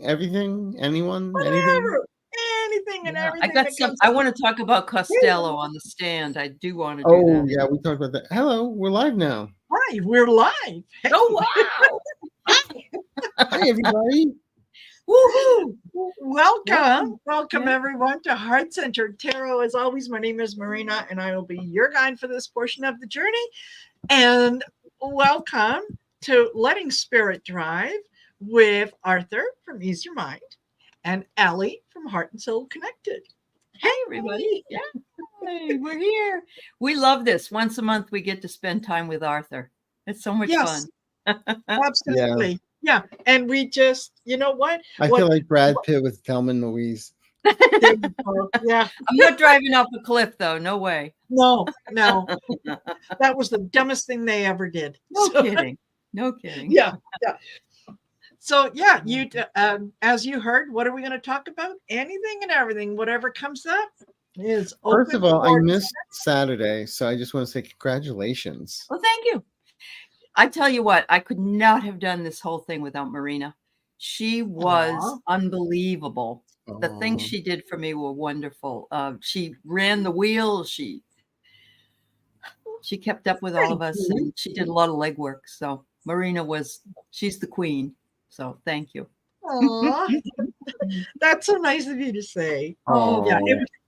everything, anyone, anything? Whatever. Anything and Yeah, I everything got that some. comes I up. want to talk about Costello on the stand. I do want to do Oh, that. yeah, we talked about that. Hello, we're live now. Hi, we're live. Hey. Oh wow! Hi, everybody. Woohoo! Welcome Yeah. everyone to Heart Centered Tarot. As always, my name is Marina, and I will be your guide for this portion of the journey. And welcome to Letting Spirit Drive with Arthur from Ease Your Mind and Aley from Heart and Soul Connected. Hey, everybody! Yeah, hey, we're here. We love this. Once a month, we get to spend time with Arthur. It's so much Yes, fun. absolutely. Yeah. And we just, you know what? I feel like Brad Pitt with Thelma and Louise. There you go. Yeah. I'm not driving off a cliff, though. No way. No. That was the dumbest thing they ever did. No kidding. No kidding. Yeah. So yeah, you as you heard, what are we going to talk about? Anything and everything, whatever comes up is open. First of all, I missed Saturday, so I just want to say congratulations. Well, thank you. I tell you what, I could not have done this whole thing without Marina. She was unbelievable. The things she did for me were wonderful. She ran the wheel. She kept up with all of us, and she did a lot of legwork. So Marina she's the queen. So thank you. That's so nice of you to say. Oh yeah,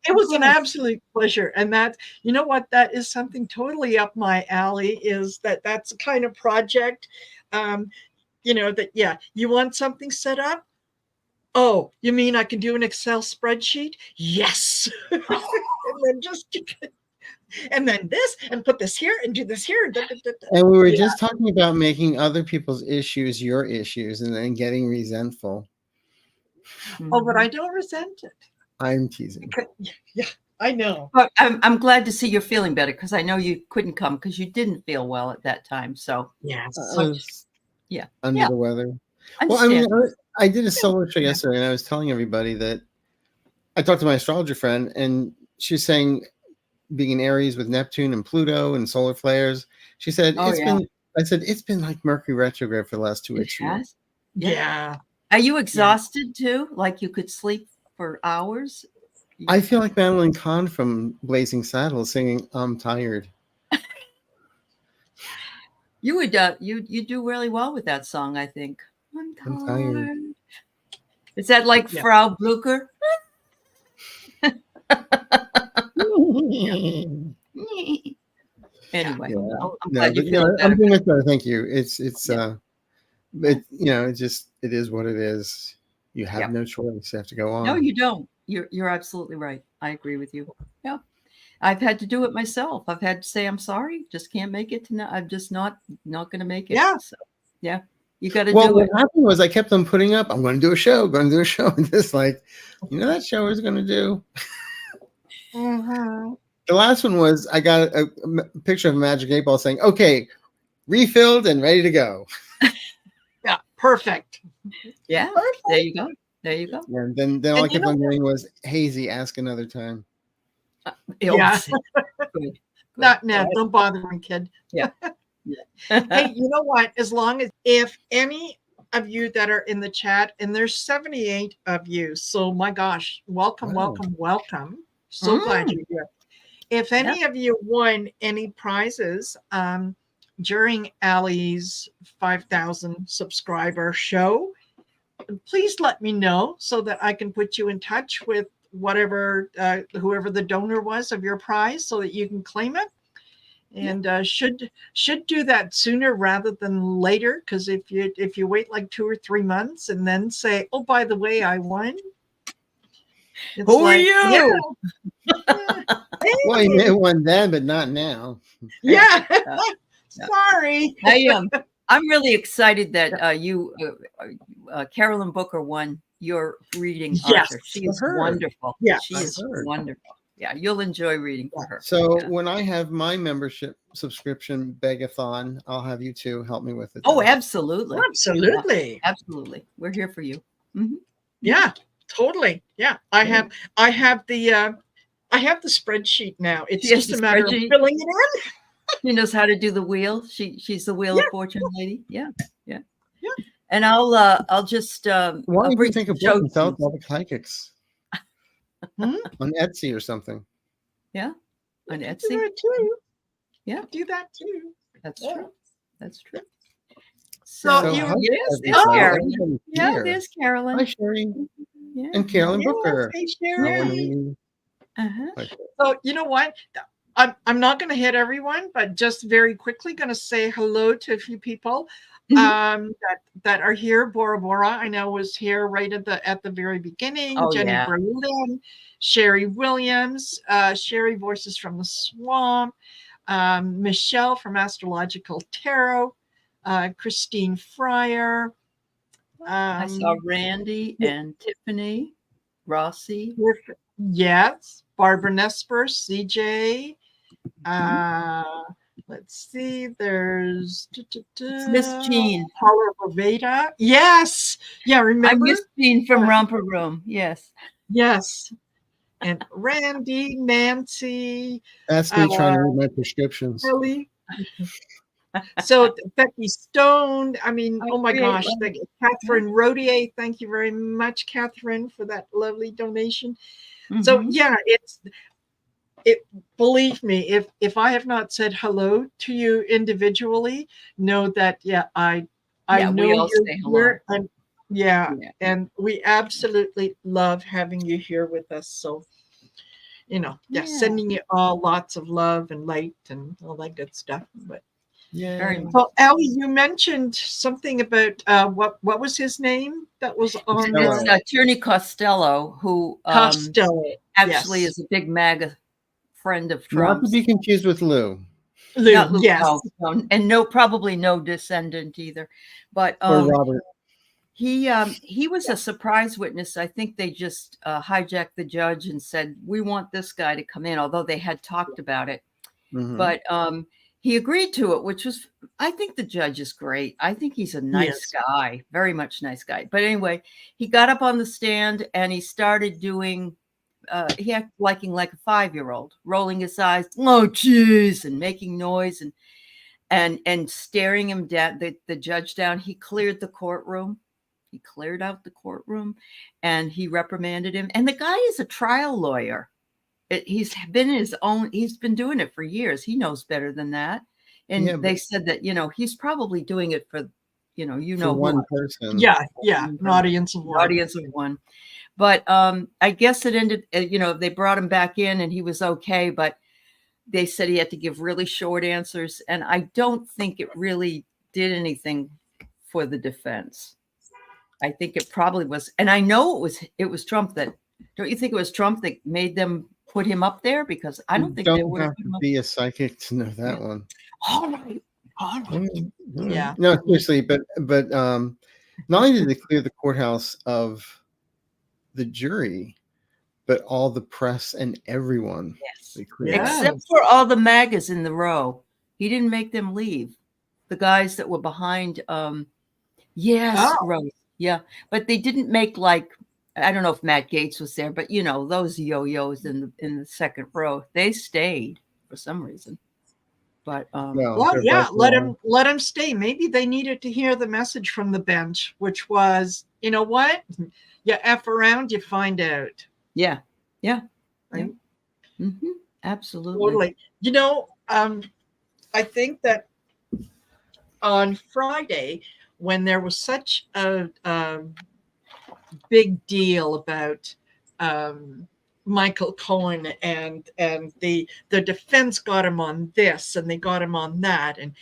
it was an absolute pleasure. And that, you know what, that is something totally up my alley, is that's the kind of project, that, yeah, you want something set up. Oh, you mean I can do an Excel spreadsheet? Yes. And then and then this, and put this here, and do this here. And we were just talking about making other people's issues your issues and then getting resentful. Oh, but I don't resent it. I'm teasing. Yeah, I know. But I'm glad to see you're feeling better, because I know you couldn't come because you didn't feel well at that time. So yes, under the weather. Well, I mean, I did a solo show yesterday, and I was telling everybody that I talked to my astrologer friend, and she was saying, being in Aries with Neptune and Pluto and solar flares, she said it's been like Mercury retrograde for the last 2 weeks. Yeah. Are you exhausted too? Like you could sleep for hours? I feel like Madeline Kahn from Blazing Saddles singing "I'm Tired." You would you do really well with that song, I think. I'm tired. Is that like Frau Blucher? Anyway, I'm glad you feel better. I'm doing much better. Thank you. It is what it is. You have no choice. You have to go on. No, you don't. You're absolutely right. I agree with you. Yeah. I've had to do it myself. I've had to say, I'm sorry, just can't make it tonight. I'm just not going to make it. Yeah. So, yeah. You got to do it. What happened was I kept on putting up, I'm going to do a show, And just like, that show is going to do. Mm-hmm. The last one was I got a picture of a Magic 8 Ball saying, okay, refilled and ready to go. Yeah, perfect. Yeah, perfect. There you go. Yeah, and then all I kept on doing was, Hazy, ask another time. Yeah. Good. Not don't bother me, kid. Yeah. Hey, you know what? As long as, if any of you that are in the chat, and there's 78 of you, so my gosh, welcome. So glad you're here. If any of you won any prizes during Aley's 5,000 subscriber show, please let me know so that I can put you in touch with whoever the donor was of your prize, so that you can claim it. And should do that sooner rather than later, because if you wait like 2 or 3 months and then say, oh, by the way, I won. Who are you? Well, you may have won then, but not now. Yeah. Sorry. I'm really excited that Carolyn Booker won your reading. Yes, Arthur. She is wonderful. Yeah, she is wonderful. Yeah, you'll enjoy reading for her. So when I have my membership subscription begathon, I'll have you two help me with it. Oh, absolutely. Absolutely. Yeah, absolutely. We're here for you. Mm-hmm. Yeah, totally. Yeah. I have the spreadsheet now. It's just a matter of filling it in. She knows how to do the wheel. She's the Wheel of Fortune lady. Yeah. And I'll just why do you think a book and sell all the psychics on Etsy or something? Yeah, on Etsy. Do that too. Yeah, do that too. That's true. That's true. So yes, there's Carolyn. Yeah, there's Carolyn. Hi, Sherry. Yeah. And Carolyn Booker. Hey, Sherry. Uh-huh. So you know what? I'm not going to hit everyone, but just very quickly going to say hello to a few people that are here. Bora Bora, I know, was here right at the very beginning. Oh, Jenny yeah. Berlin, Sherry Williams, Sherry Voices from the Swamp, Michelle from Astrological Tarot, Christine Fryer. I saw Randy and Tiffany, Rossi. Yes, Barbara Nesper, CJ. Let's see, there's Miss Jean. Paula Boveda. Yes. Yeah, remember? I Miss Jean from Romper Room. Yes. Yes. And Randy, Nancy. That's me trying to read my prescriptions. Ellie. So Becky Stone. I mean, oh my gosh. Catherine Rodier. Thank you very much, Catherine, for that lovely donation. So yeah, believe me, if I have not said hello to you individually, know that I know you're here, and we absolutely love having you here with us. So sending you all lots of love and light and all that good stuff. But so Aley, you mentioned something about what was his name that was on it's Attorney Costello, who actually is a big MAGA friend of Trump. Not to be confused with Lou. Yes. No, and probably no descendant either. But or Robert. He was a surprise witness. I think they just hijacked the judge and said, we want this guy to come in, although they had talked about it. But he agreed to it, which was, I think the judge is great. I think he's a nice guy, very much nice guy. But anyway, he got up on the stand and he started doing, he acted like a 5-year-old, rolling his eyes, oh, geez, and making noise and staring him down, the judge down. He cleared the courtroom. He cleared out the courtroom and he reprimanded him. And the guy is a trial lawyer. He's been doing it for years. He knows better than that. And they said that, he's probably doing it for, for one person. Yeah. An audience of one. Audience of one. But I guess it ended, they brought him back in and he was okay. But they said he had to give really short answers. And I don't think it really did anything for the defense. I think it probably was. And I know it was Trump don't you think it was Trump that made them put him up there? Because I don't think they would have to be a psychic to know that one. All right. Yeah. No, seriously, but not only did they clear the courthouse of the jury, but all the press and everyone. Yes. Except for all the MAGAs in the row. He didn't make them leave. The guys that were behind rows. Yeah. But they didn't make I don't know if Matt Gaetz was there, but those yo-yos in the second row, they stayed for some reason. But let him stay. Maybe they needed to hear the message from the bench, which was, you know what? You F around, you find out. Yeah. Right. Absolutely. Totally. I think that on Friday, when there was such a big deal about Michael Cohen and the defense got him on this and they got him on that, and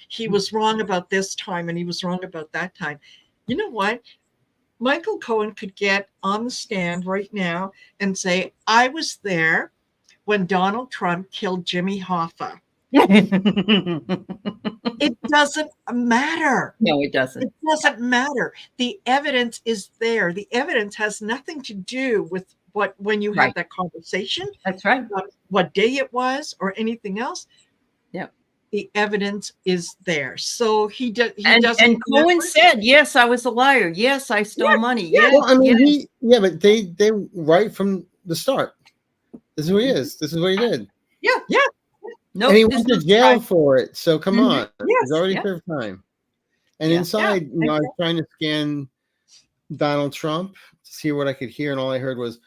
he was wrong about this time and he was wrong about that time. You know what? Michael Cohen could get on the stand right now and say, I was there when Donald Trump killed Jimmy Hoffa. It doesn't matter. No, it doesn't. It doesn't matter. The evidence is there. The evidence has nothing to do with when you had that conversation. That's right. What day it was or anything else. Yep. The evidence is there. So he doesn't. And Cohen said, yes, I was a liar. Yes, I stole money. Yeah. Well, I mean, but they right from the start. This is who he is. This is what he did. Yeah. Nope, and he went to jail for it. So come on. He's already served time. And inside, I was trying to scan Donald Trump to see what I could hear, and all I heard was.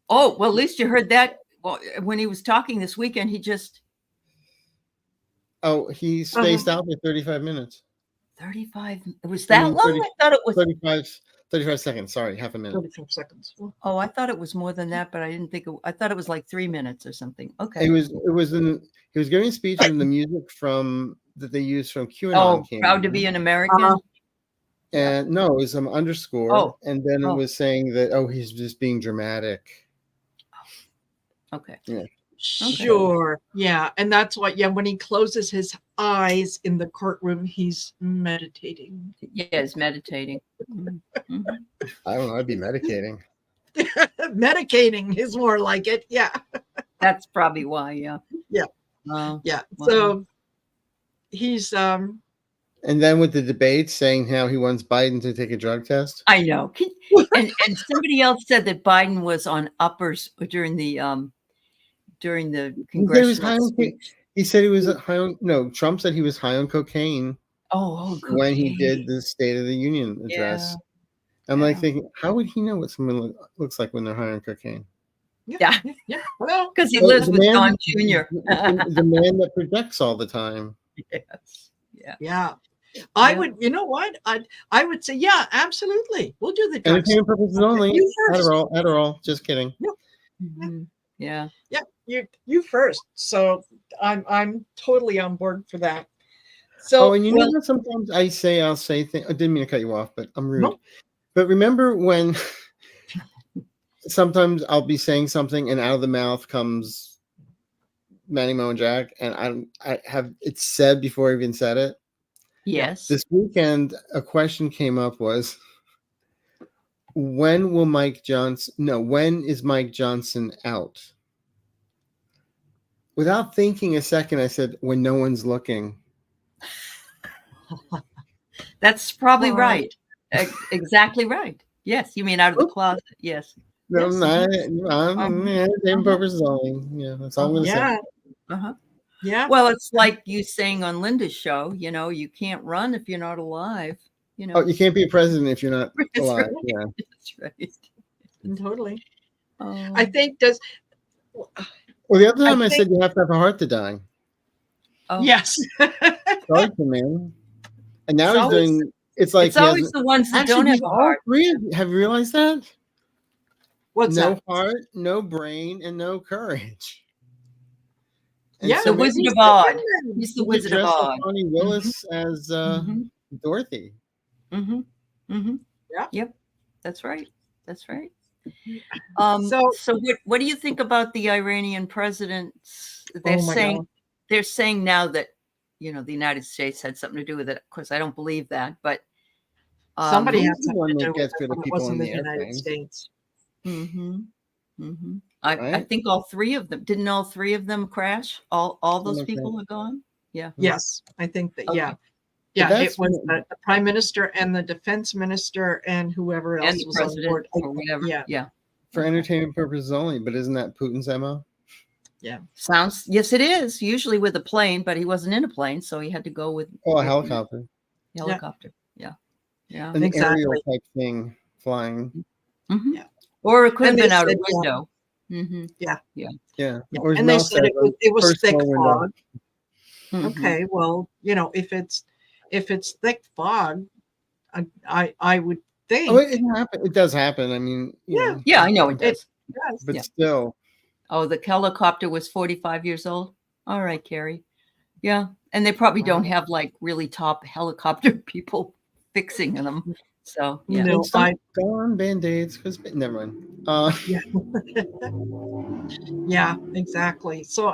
Oh, well, at least you heard that. Well, when he was talking this weekend, he just. Oh, he spaced out for 35 minutes. 35. It was that long? 30, I thought it was 35 seconds. Sorry, half a minute. 35 seconds. Oh, I thought it was more than that, but I didn't think I thought it was like 3 minutes or something. Okay. He was giving a speech, and the music that they used from QAnon. Oh, proud to be an American. And no, it was some underscore, and then it was saying that he's just being dramatic. Okay. Yeah. Sure. Yeah. And that's what, when he closes his eyes in the courtroom, he's meditating. Yeah, he's meditating. Mm-hmm. I don't know. I'd be medicating. Medicating is more like it. Yeah. That's probably why. Yeah. Yeah. Yeah. So he's, and then with the debate saying how he wants Biden to take a drug test. I know. And somebody else said that Biden was on uppers during the congressional speech. He said he was high on. No, Trump said he was high on cocaine. When he did the State of the Union address. Yeah. I'm like thinking, how would he know what someone looks like when they're high on cocaine? Yeah. Well, because he lives with Don Jr. The man that projects all the time. Yes. Yeah. I would, you know what? I would say, yeah, absolutely. We'll do the drugs. Entertainment purposes only. Adderall. Just kidding. Yep. Mm-hmm. Yeah. Yeah. You first. So I'm totally on board for that. So, and you know what? Sometimes I'll say things. I didn't mean to cut you off, but I'm rude. Nope. But remember when sometimes I'll be saying something and out of the mouth comes Manny, Mo, and Jack, and I have it said before I even said it. Yes. This weekend, a question came up was, when is Mike Johnson out? Without thinking a second, I said, when no one's looking. That's probably right. Exactly right. Yes. You mean out of the closet? Yes. No, same purpose only. Yeah, that's all I'm going to say. Uh-huh. Yeah. Well, it's like you saying on Linda's show, you can't run if you're not alive. Oh, you can't be a president if you're not alive. Right. Yeah. That's right. Totally. I think well, the other time I said you have to have a heart to die. Oh. Yes. Sorry, man. And now he's doing. It's like it's always the ones that don't have a heart. Have you realized that? What's no that? Heart, no brain, and no courage. And the Wizard of Oz. He's the Wizard of Oz. Tony Willis as Dorothy. Mm-hmm. Mm-hmm. Yeah. Yep. That's right. So what do you think about the Iranian presidents? They're saying now that the United States had something to do with it. Of course, I don't believe that, but somebody has something to do with it. It wasn't the United States. Mm-hmm. Mm-hmm. I think all three of them didn't. All three of them crash. All those people are gone. Yeah. Yes, I think that. Okay. Yeah. Yeah, it was the prime minister and the defense minister and whoever else was on board or whatever. Yeah. For entertainment purposes only, but isn't that Putin's MO? Yeah. Yes, it is. Usually with a plane, but he wasn't in a plane, so he had to go with a helicopter. Helicopter. Yeah. An aerial type thing flying. Mm-hmm. Yeah. Or it could have been out a window. Mm-hmm. Yeah. And they said it was thick fog. Mm-hmm. Okay, well, if it's thick fog, I would think. Oh, it does happen. I mean, yeah, I know it does. But still. Oh, the helicopter was 45 years old. All right, Carrie. Yeah, and they probably don't have like really top helicopter people fixing them. So go on Band-Aids because never mind. Yeah, exactly. So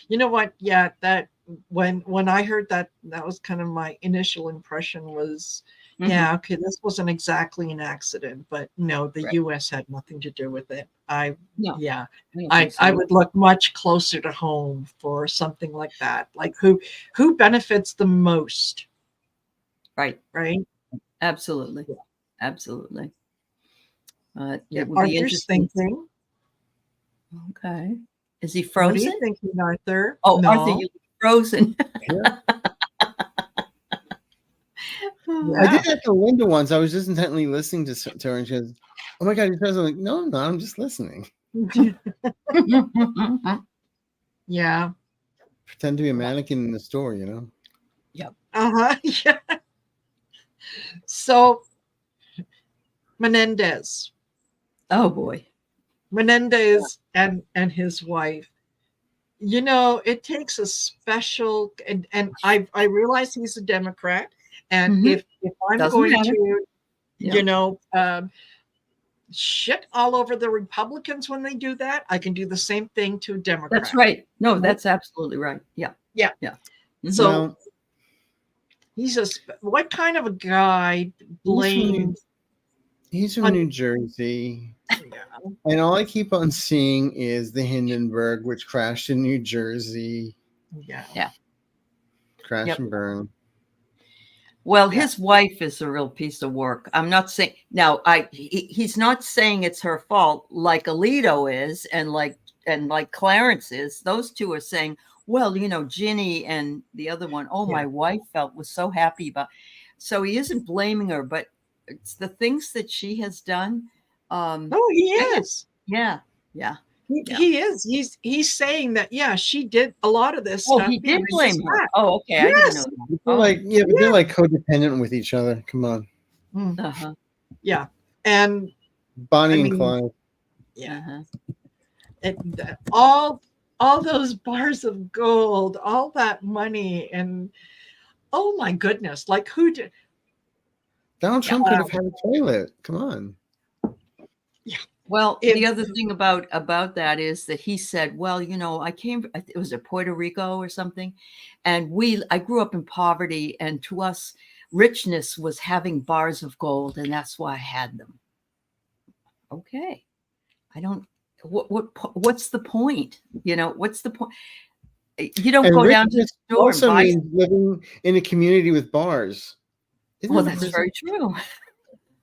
you know what? Yeah, that when I heard that was kind of my initial impression was, okay, this wasn't exactly an accident, but no, the U.S. had nothing to do with it. I would look much closer to home for something like that. Like who benefits the most? Right. Absolutely. Absolutely. It would be interesting. Thinking. Okay. Is he frozen? What are you thinking, Arthur? Oh, no. Arthur, you're frozen. I did that to Linda once. I was just intently listening to her, and she goes, "Oh my God, you're president." I'm like, no, I'm not. I'm just listening. Yeah. Pretend to be a mannequin in the store, you know? Yep. Yeah. So, Menendez. Oh boy. Menendez and his wife. You know, it takes a special, and I realize he's a Democrat, and if I'm Doesn't going matter. to, Yep. you know, shit all over the Republicans when they do that, I can do the same thing to a Democrat. That's right. No, that's absolutely right. Yeah. Yeah. Yeah. So Well, he's what kind of a guy blames? He's from New Jersey. Yeah. And all I keep on seeing is the Hindenburg, which crashed in New Jersey. Yeah. Yeah. Crash and burn. Well, his wife is a real piece of work. I'm not saying now. He's not saying it's her fault, like Alito is, and like Clarence is. Those two are saying, well, you know, Ginny and the other one. Oh, my wife was so happy about. So he isn't blaming her, but it's the things that she has done. Oh, he is. Yeah. He is. He's saying that. Yeah, she did a lot of this stuff. He did blame her. Oh, okay. Yes. I didn't know that. But they're like codependent with each other. Come on. Yeah, and Bonnie and Clyde. Yeah. All those bars of gold, all that money, and oh my goodness, like who did? Donald Trump could have had a toilet. Come on. Yeah. Well, the other thing about that is that he said, well, you know, it was at Puerto Rico or something. And I grew up in poverty, and to us, richness was having bars of gold. And that's why I had them. Okay. What's the point? You know, what's the point? You don't go down to the store. Also means living in a community with bars. Well, that's very true.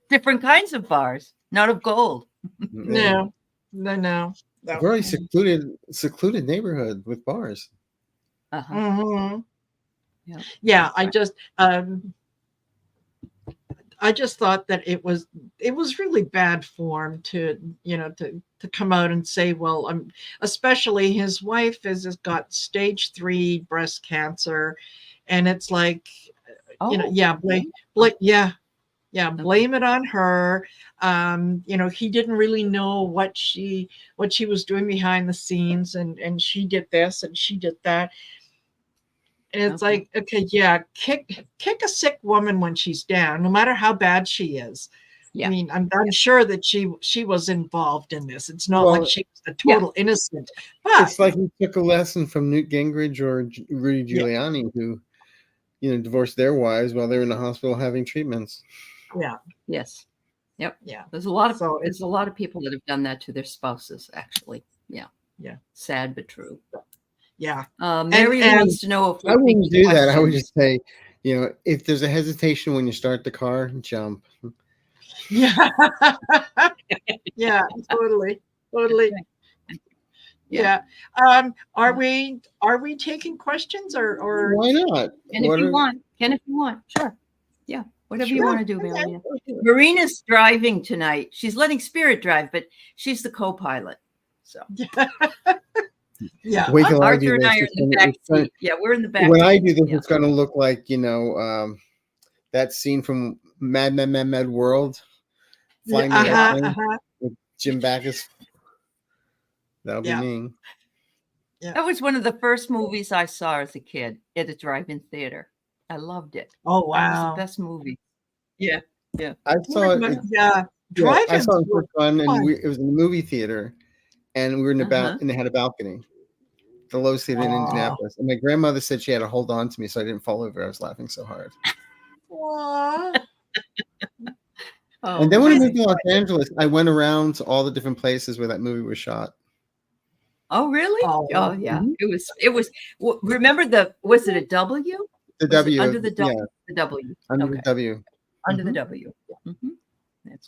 Different kinds of bars, not of gold. No. Very secluded neighborhood with bars. Yeah, I just thought that it was really bad form to come out and say, well, especially his wife has got stage 3 breast cancer, and it's like, blame it on her. He didn't really know what she was doing behind the scenes, and she did this and she did that. And it's like, okay, kick a sick woman when she's down, no matter how bad she is. Yeah. I mean, I'm sure that she was involved in this. It's not like she was a total innocent. But it's like he took a lesson from Newt Gingrich or Rudy Giuliani, who, divorced their wives while they were in the hospital having treatments. Yeah. Yes. Yep. Yeah. There's a lot of people that have done that to their spouses, actually. Yeah. Yeah. Sad but true. Yeah. Mary wants to know if I wouldn't do that. I would just say, if there's a hesitation when you start the car, jump. Yeah. Yeah, totally. Yeah. Are we taking questions or why not? And if you want, sure. Yeah. Whatever you want to do, Marina. Marina's driving tonight. She's letting Spirit drive, but she's the co-pilot. So yeah. Wait till Arthur and I are in the back seat. Yeah, we're in the back. When I do this, it's going to look like, that scene from Mad World. Flying with Jim Backus. That'll be me. Yeah. That was one of the first movies I saw as a kid at a drive-in theater. I loved it. Oh, wow. It was the best movie. Yeah. I saw it. I saw it for fun, and it was in the movie theater, and we were in and they had a balcony. The Lowe's Theater in Indianapolis. And my grandmother said she had to hold on to me so I didn't fall over. I was laughing so hard. And then when I moved to Los Angeles, I went around to all the different places where that movie was shot. Oh, really? Oh, yeah. It was. Remember was it a W? The W. Under the W. The W. Under the W. Under the W.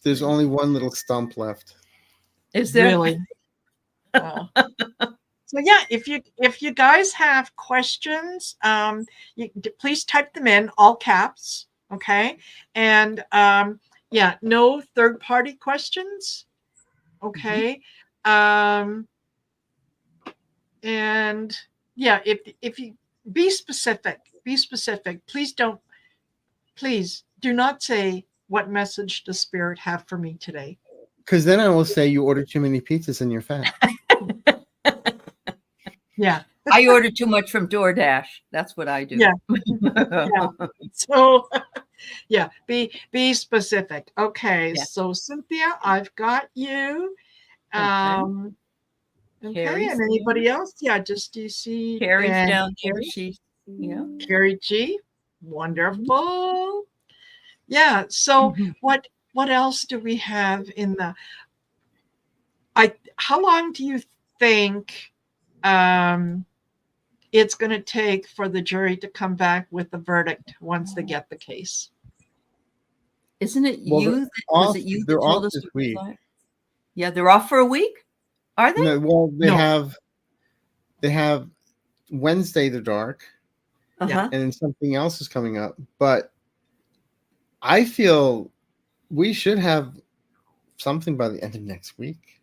There's only one little stump left. Is there? Really? Wow. So yeah, if you guys have questions, please type them in all caps. Okay. And yeah, no third party questions. Okay. And yeah, if you be specific, please do not say, what message does Spirit have for me today? Because then I will say you ordered too many pizzas and you're fat. Yeah. I order too much from DoorDash. That's what I do. Yeah. Yeah. So yeah, be specific. Okay. Yeah. So Cynthia, I've got you. Okay. Carrie's And anybody else? Yeah, just DC. Carrie's and down there. She's Carrie G. Wonderful. Yeah. So what else do we have in the how long do you think it's going to take for the jury to come back with the verdict once they get the case? Isn't it was it you that told us this week? Yeah, they're off for a week. Are they? No, well, they have Wednesday the dark, and then something else is coming up. But I feel we should have something by the end of next week.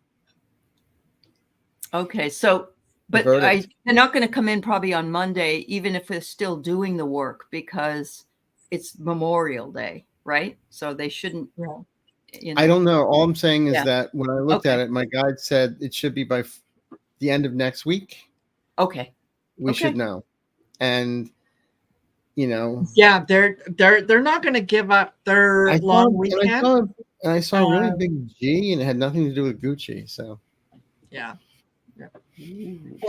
Okay, so they're not going to come in probably on Monday, even if they're still doing the work, because it's Memorial Day, right? So they shouldn't. I don't know. All I'm saying is that when I looked at it, my guide said it should be by the end of next week. Okay. We should know. And yeah, they're not going to give up their long weekend. And I saw a really big G, and it had nothing to do with Gucci. So yeah.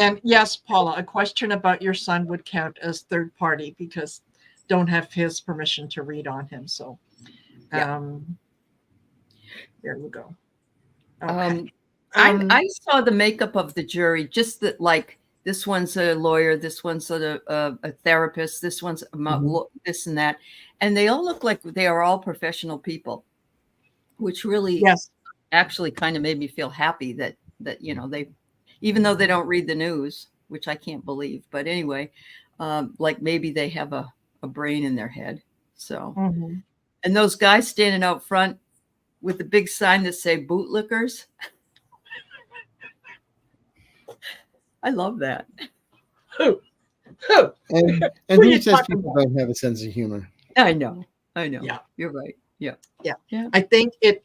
And yes, Paula, a question about your son would count as third party because don't have his permission to read on him. So there you go. Okay. I saw the makeup of the jury, just that, like, this one's a lawyer, this one's a therapist, this one's this and that, and they all look like they are all professional people, which really actually kind of made me feel happy that they, even though they don't read the news, which I can't believe, but anyway, like maybe they have a brain in their head. So, and those guys standing out front with the big sign that say bootlickers. I love that. Who? And who says people don't have a sense of humor? I know. Yeah. You're right. Yeah. I think it,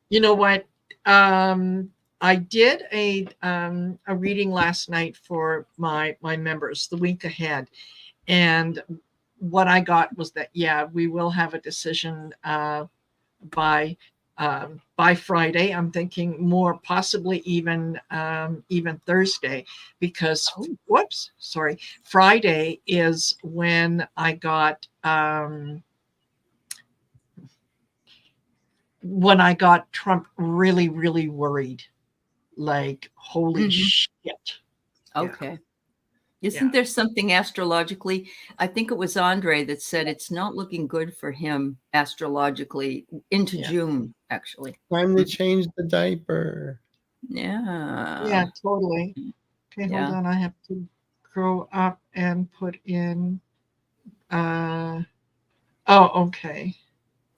you know what? I did a reading last night for my members the week ahead. And what I got was that, we will have a decision by Friday. I'm thinking more possibly even Thursday, because Friday is when I got Trump really, really worried. Like, holy shit. Okay. Isn't there something astrologically? I think it was Andre that said it's not looking good for him astrologically into June, actually. Time to change the diaper. Yeah, totally. Okay, hold on. I have to grow up and put in. Okay.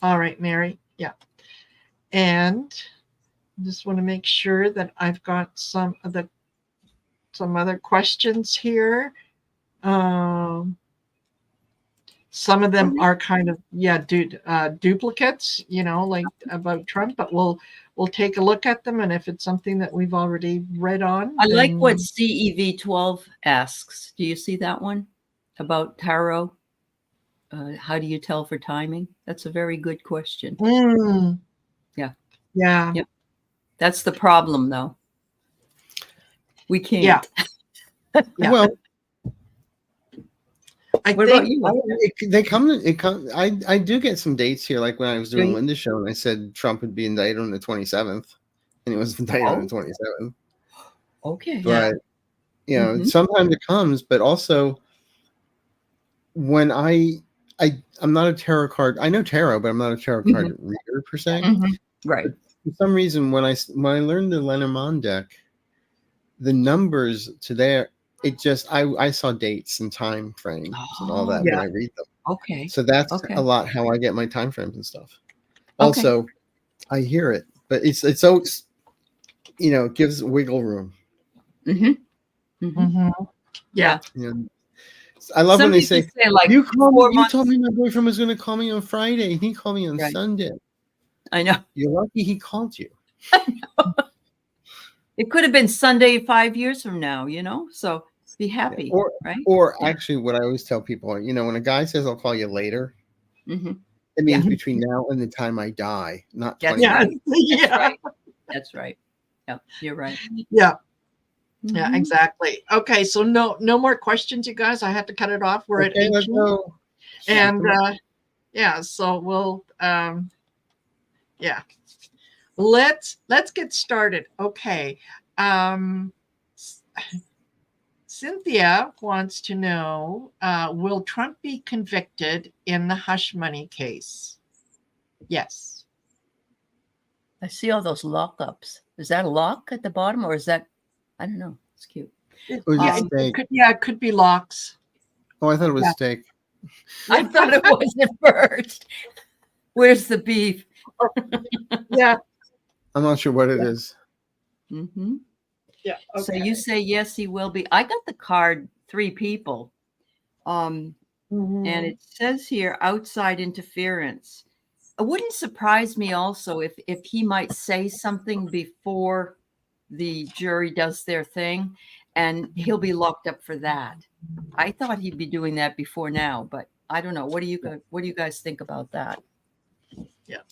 All right, Mary. Yeah. And I just want to make sure that I've got some other questions here. Some of them are kind of duplicates, like about Trump, but we'll take a look at them, and if it's something that we've already read on. I like what CEV12 asks. Do you see that one about tarot? How do you tell for timing? That's a very good question. Yeah. That's the problem, though. We can't. Well, what about you? I do get some dates here, like when I was doing Linda's show, and I said Trump would be indicted on the 27th, and he was indicted on the 27th. Okay. But sometimes it comes, but also when I'm not a tarot card. I know tarot, but I'm not a tarot card reader per se. Right. But for some reason, when I learned the Lenormand deck, the numbers to there, it just I saw dates and time frames and all that when I read them. Okay. So that's Okay. a lot how I get my time frames and stuff. Okay. Also, I hear it, but it's so, it gives wiggle room. Mm-hmm. Mm-hmm. Yeah. I love when they say, like you months. told me my boyfriend was going to call me on Friday. He called me on Sunday. I know. You're lucky he called you. I know. It could have been Sunday 5 years from now, so be happy. Right? Or actually, what I always tell people, when a guy says, I'll call you later, it means between now and the time I die, not 20 minutes. That's right. That's right. Yeah, you're right. Yeah. Yeah, exactly. Okay, so no more questions, you guys. I had to cut it off. We're at 18. Let's go. And so we'll let's get started. Okay. Cynthia wants to know, will Trump be convicted in the hush money case? Yes. I see all those lockups. Is that a lock at the bottom, or is that, I don't know. It's cute. It could be locks. Oh, I thought it was steak. I thought it was at first. Where's the beef? Yeah. I'm not sure what it is. Mm-hmm. Yeah. Okay. So you say yes, he will be. I got the card 3 people. And it says here outside interference. It wouldn't surprise me also if he might say something before the jury does their thing, and he'll be locked up for that. I thought he'd be doing that before now, but I don't know. What do you guys think about that? Yeah.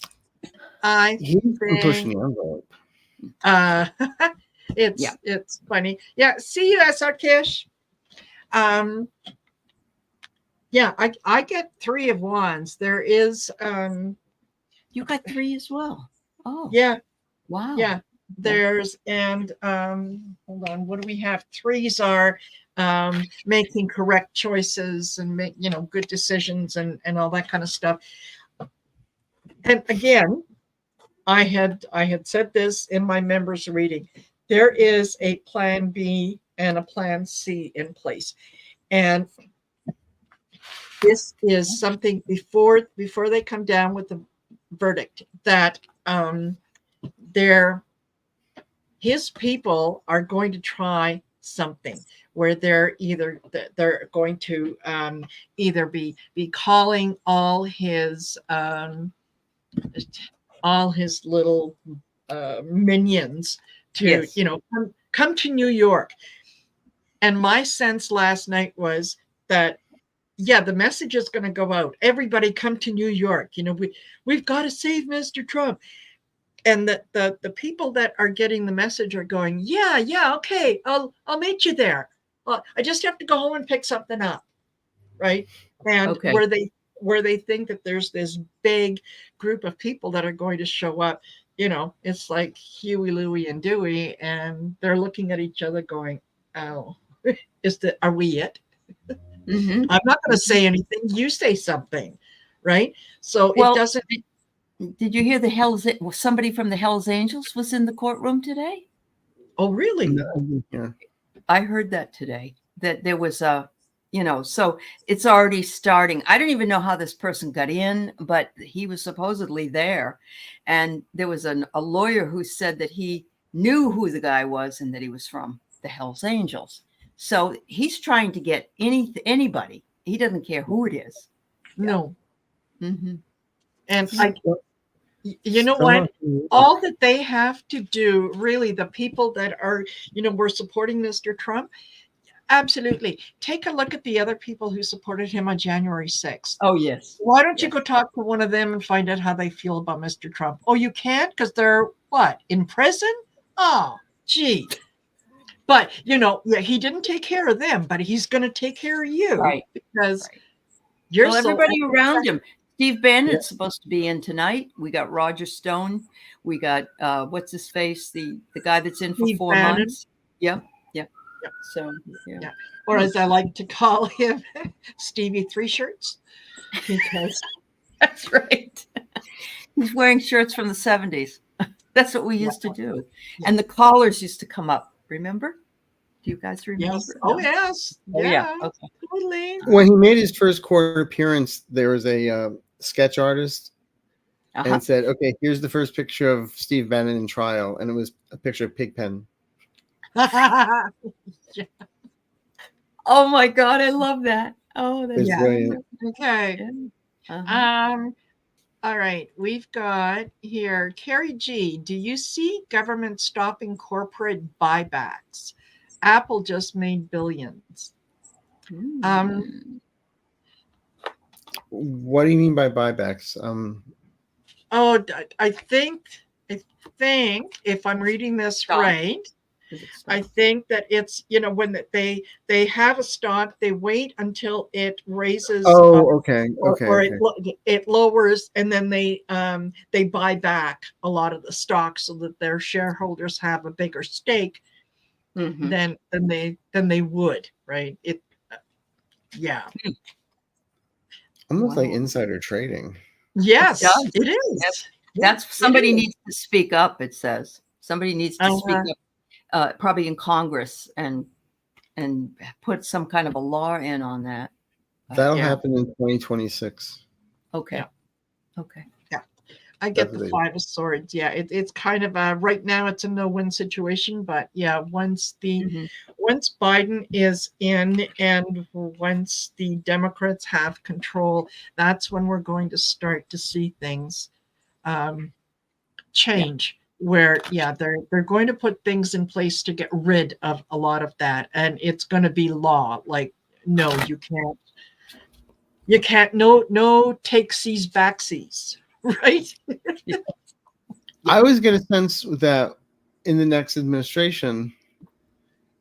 He's been pushing the envelope. It's funny. Yeah. See you, SR Kish. Yeah, I get 3 of wands. There is you got 3 as well. Oh. Yeah. Wow. Yeah. There's and hold on, what do we have? 3s are making correct choices and make good decisions and all that kind of stuff. And again, I had said this in my members reading. There is a plan B and a plan C in place. And this is something before they come down with the verdict that his people are going to try something where they're going to either be calling all his little minions to come to New York. And my sense last night was that the message is going to go out. Everybody come to New York. We've got to save Mr. Trump. And the people that are getting the message are going, okay, I'll meet you there. I just have to go home and pick something up, right? And where they think that there's this big group of people that are going to show up, it's like Huey, Louie, and Dewey, and they're looking at each other going, "Oh, are we it?" I'm not going to say anything. You say something, right? So it doesn't. Did you hear somebody from the Hells Angels was in the courtroom today? Oh, really? Yeah. I heard that today, that there was so it's already starting. I don't even know how this person got in, but he was supposedly there. And there was a lawyer who said that he knew who the guy was and that he was from the Hells Angels. So he's trying to get anybody. He doesn't care who it is. No. Mm-hmm. And you know what? All that they have to do, really, the people that are, were supporting Mr. Trump, absolutely. Take a look at the other people who supported him on January 6th. Oh, yes. Why don't you go talk to one of them and find out how they feel about Mr. Trump? Oh, you can't because they're what? In prison? Oh, gee. But, he didn't take care of them, but he's going to take care of you. Right. Because you're everybody around him. Steve Bannon's supposed to be in tonight. We got Roger Stone. We got what's his face, the guy that's in for Steve 4 Bannon. months. Yeah. So or as I like to call him, Stevie 3 shirts. Because that's right. He's wearing shirts from the 70s. That's what we used to do. And the collars used to come up. Remember? Do you guys remember? Yes. Oh, yes. Oh, Yeah. Okay. Totally. When he made his first court appearance, there was a sketch artist, and it said, "Okay, here's the first picture of Steve Bannon in trial," and it was a picture of Pigpen. Yeah. Oh my God, I love that. Oh, that's brilliant. Okay. All right, we've got here Carrie G. Do you see government stopping corporate buybacks? Apple just made billions. What do you mean by buybacks? Oh, I think if I'm reading this right, I think that it's, when they have a stock, they wait until it raises. Oh, okay. It lowers, and then they buy back a lot of the stock so that their shareholders have a bigger stake than they would, right? Yeah. Almost like insider trading. Yes, it is. That's somebody needs to speak up. It says somebody needs to speak up, probably in Congress, and put some kind of a law in on that. That'll happen in 2026. Okay. Yeah. Okay. Yeah. I get the Five of Swords. Yeah, it's kind of right now it's a no-win situation, but yeah, once Biden is in and once the Democrats have control, that's when we're going to start to see things change. Where they're going to put things in place to get rid of a lot of that, and it's going to be law. Like, no, you can't, no takesies backsies, right? I always get a sense that in the next administration,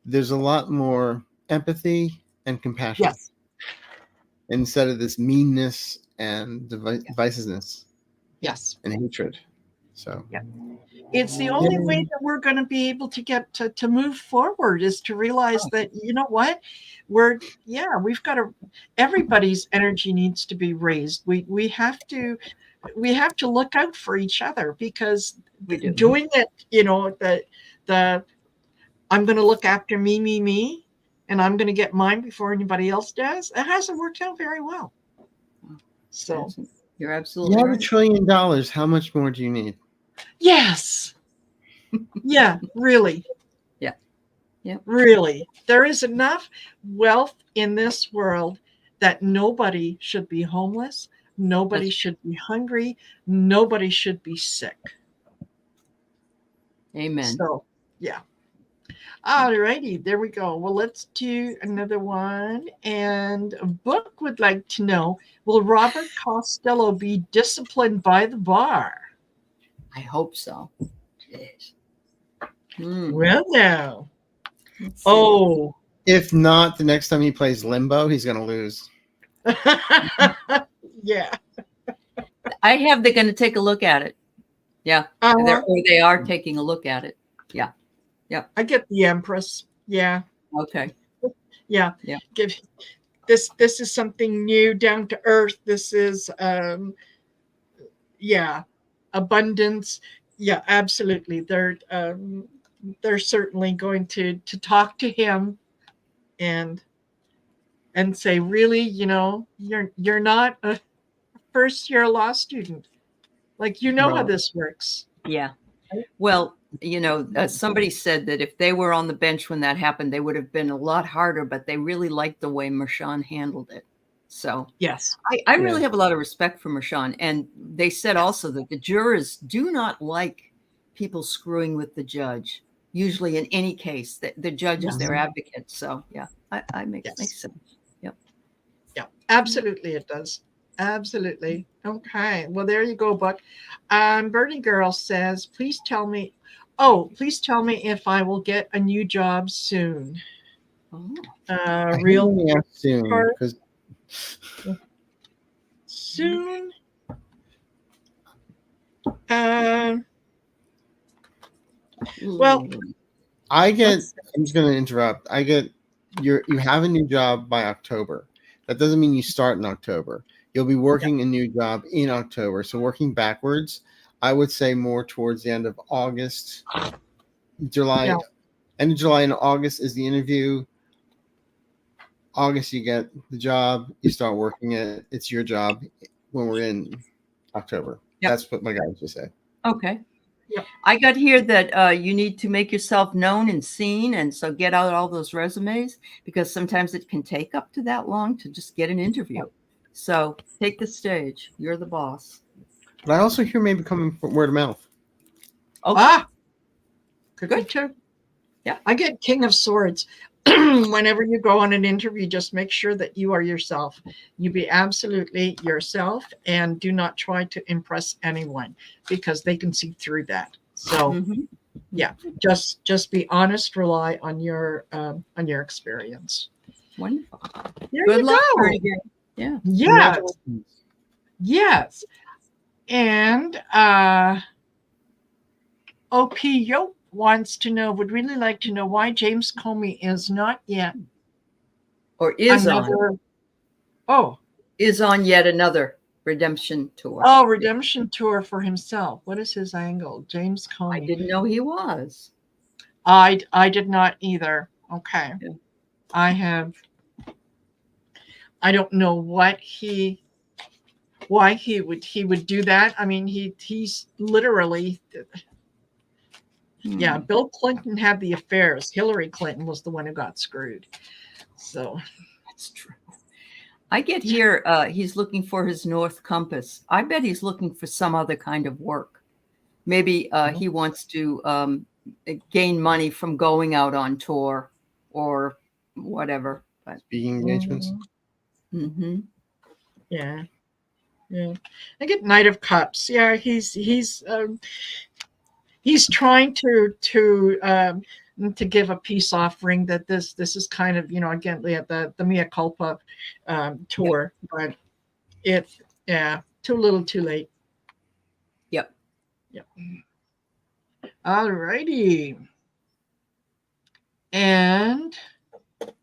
there's a lot more empathy and compassion. Yes. Instead of this meanness and divisiveness. Yes. And hatred. So it's the only way that we're going to be able to get to move forward is to realize that, you know what, we've got to, everybody's energy needs to be raised. We have to look out for each other, because doing it, the I'm going to look after me, and I'm going to get mine before anybody else does, it hasn't worked out very well. So you're absolutely right. $1 trillion. How much more do you need? Yes. Yeah, really. Yeah. Really. There is enough wealth in this world that nobody should be homeless. Nobody should be hungry. Nobody should be sick. Amen. So, yeah. All righty. There we go. Well, let's do another one. And Book would like to know, will Robert Costello be disciplined by the bar? I hope so. Jeez. Well, now. Oh. If not, the next time he plays Limbo, he's going to lose. Yeah. I have they're going to take a look at it. Yeah. Or they are taking a look at it. Yeah. Yeah. I get the Empress. Yeah. Okay. Yeah. This is something new, down to earth. This is abundance. Yeah, absolutely. They're certainly going to talk to him and say, really, you're not a first-year law student. Like, how this works. Yeah. Well, somebody said that if they were on the bench when that happened, they would have been a lot harder, but they really liked the way Mershon handled it. So yes, I really have a lot of respect for Mershon. And they said also that the jurors do not like people screwing with the judge. Usually in any case, the judge is their advocate. So yeah, I makes sense. Yep. Yeah, absolutely it does. Absolutely. Okay. Well, there you go, Buck. Bernie Girl says, please tell me if I will get a new job soon. Real soon. Because soon. Well, I'm just going to interrupt. You have a new job by October. That doesn't mean you start in October. You'll be working a new job in October. So working backwards, I would say more towards the end of August, July, End of July and August is the interview. August, you get the job. You start working it. It's your job when we're in October. Yep. That's what my guys just said. Okay. Yep. I got here that you need to make yourself known and seen, and so get out all those resumes, because sometimes it can take up to that long to just get an interview. So take the stage. You're the boss. But I also hear maybe coming from word of mouth. Okay. Could be too. Yeah. I get King of Swords. Whenever you go on an interview, just make sure that you are yourself. You be absolutely yourself, and do not try to impress anyone, because they can see through that. So yeah, just be honest, rely on your experience. Wonderful. There Good you luck. go. Yeah. Yes. Yes. And OP Yope wants to know, would really like to know why James Comey is not yet, or is another, is on yet another redemption tour. Oh, redemption tour for himself. What is his angle? James Comey. I didn't know he was. I did not either. Okay. Yeah. I don't know why he would do that. I mean, he's literally, yeah, Bill Clinton had the affairs. Hillary Clinton was the one who got screwed. So that's true. I get here, he's looking for his North Compass. I bet he's looking for some other kind of work. Maybe he wants to gain money from going out on tour or whatever. But, speaking engagements. Yeah. Yeah. I get Knight of Cups. Yeah, he's trying to give a peace offering, that this is kind of, again, the mea culpa tour, but too little too late. Yep. All righty. And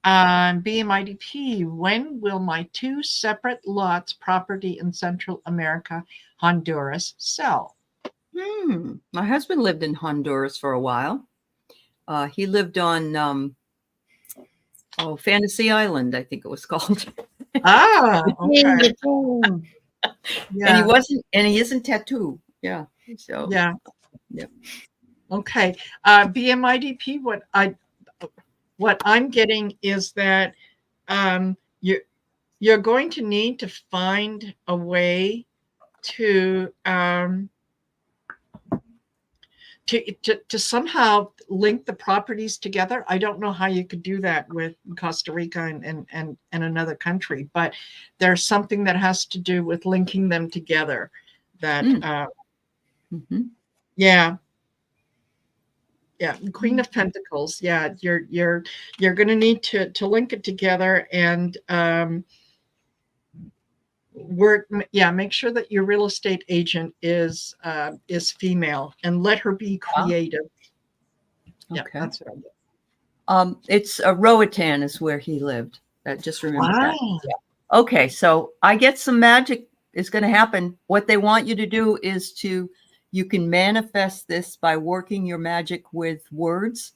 BMIDP, when will my 2 separate lots property in Central America, Honduras, sell? My husband lived in Honduras for a while. He lived on Fantasy Island, I think it was called. Okay. Yeah. And he isn't tattooed. Yeah. So yeah. Okay. BMIDP, what I'm getting is that you're going to need to find a way to somehow link the properties together. I don't know how you could do that with Costa Rica and another country, but there's something that has to do with linking them together. That yeah, Queen of Pentacles. Yeah, you're going to need to link it together and make sure that your real estate agent is female, and let her be creative. Okay. Yeah, that's what I get. It's Roatan is where he lived. Just remember that. Yeah. Okay, so I get some magic is going to happen. What they want you to do is you can manifest this by working your magic with words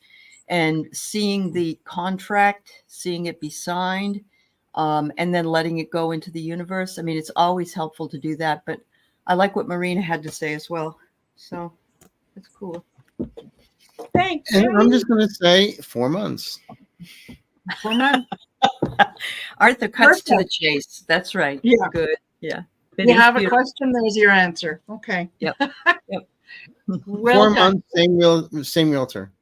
and seeing the contract, seeing it be signed, and then letting it go into the universe. I mean, it's always helpful to do that, but I like what Marina had to say as well. So it's cool. Thanks. And I'm just going to say 4 months. 4 months. Arthur cuts to the chase. That's right. Yeah. Good. Yeah. You have a question, there's your answer. Okay. Yep. Well 4 months, same realtor.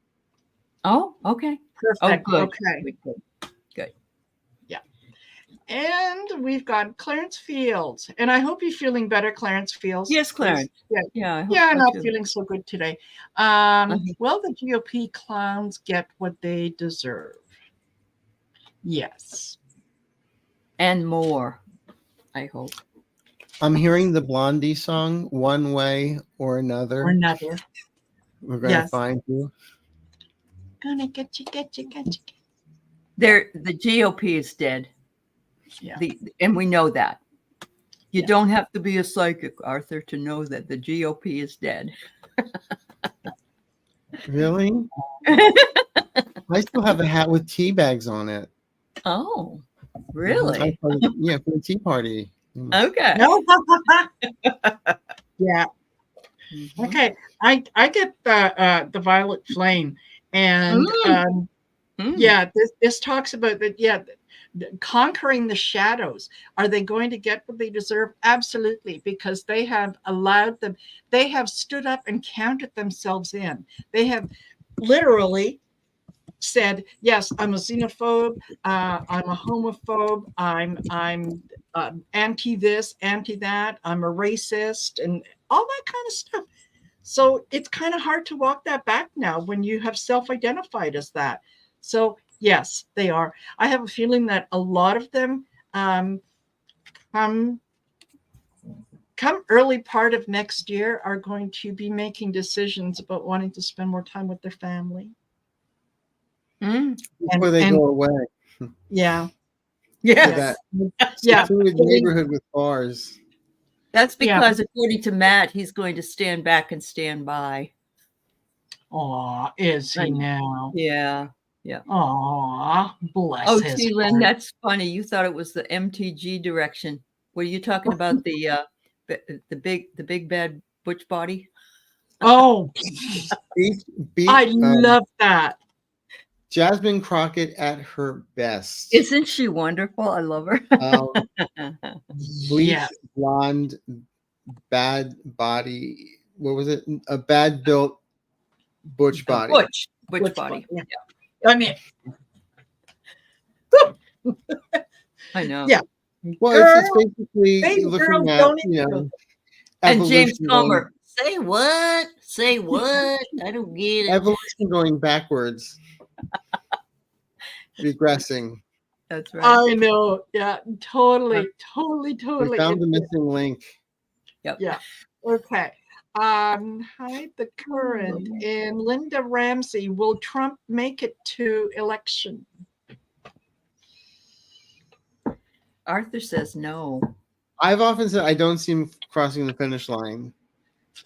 Oh, okay. Perfect. Oh, good. Okay. Good. Yeah. And we've got Clarence Fields. And I hope you're feeling better, Clarence Fields. Yes, Clarence. Yeah. I'm not feeling so good today. Will the GOP clowns get what they deserve? Yes. And more, I hope. I'm hearing the Blondie song, One Way or Another. We're going to find you. Gonna get you. The GOP is dead. Yeah. And we know that. You don't have to be a psychic, Arthur, to know that the GOP is dead. Really? I still have a hat with tea bags on it. Oh, really? Yeah, for the tea party. Okay. No. Yeah. Mm-hmm. Okay. I get the violet flame, and yeah, this talks about that. Yeah. Conquering the shadows. Are they going to get what they deserve? Absolutely, because they have allowed them, they have stood up and counted themselves in. They have literally said, yes, I'm a xenophobe, I'm a homophobe, I'm anti this, anti that, I'm a racist, and all that kind of stuff. So it's kind of hard to walk that back now when you have self-identified as that. So yes, they are. I have a feeling that a lot of them come early part of next year are going to be making decisions about wanting to spend more time with their family. Before they go away. Yeah. Yes. Yeah. Secluded neighborhood with bars. That's because, according to Matt, he's going to stand back and stand by. Oh, is he now? Yeah. Yeah. Oh, bless his T. Lynn, that's funny. You thought it was the MTG direction. Were you talking about the big bad butch body? Oh, I love that. Jasmine Crockett at her best. Isn't she wonderful? I love her. Bleach, blonde, bad body. What was it? A bad built butch body. Butch body. Yeah. I mean, I know. Yeah. Well, it's basically looking at, and James Comer. Say what? Say what? I don't get it. Evolution going backwards. Regressing. That's right. I know. Yeah, totally. We found the missing link. Yep. Yeah. Okay. Hide the current. And Linda Ramsey, will Trump make it to election? Arthur says no. I've often said I don't see him crossing the finish line.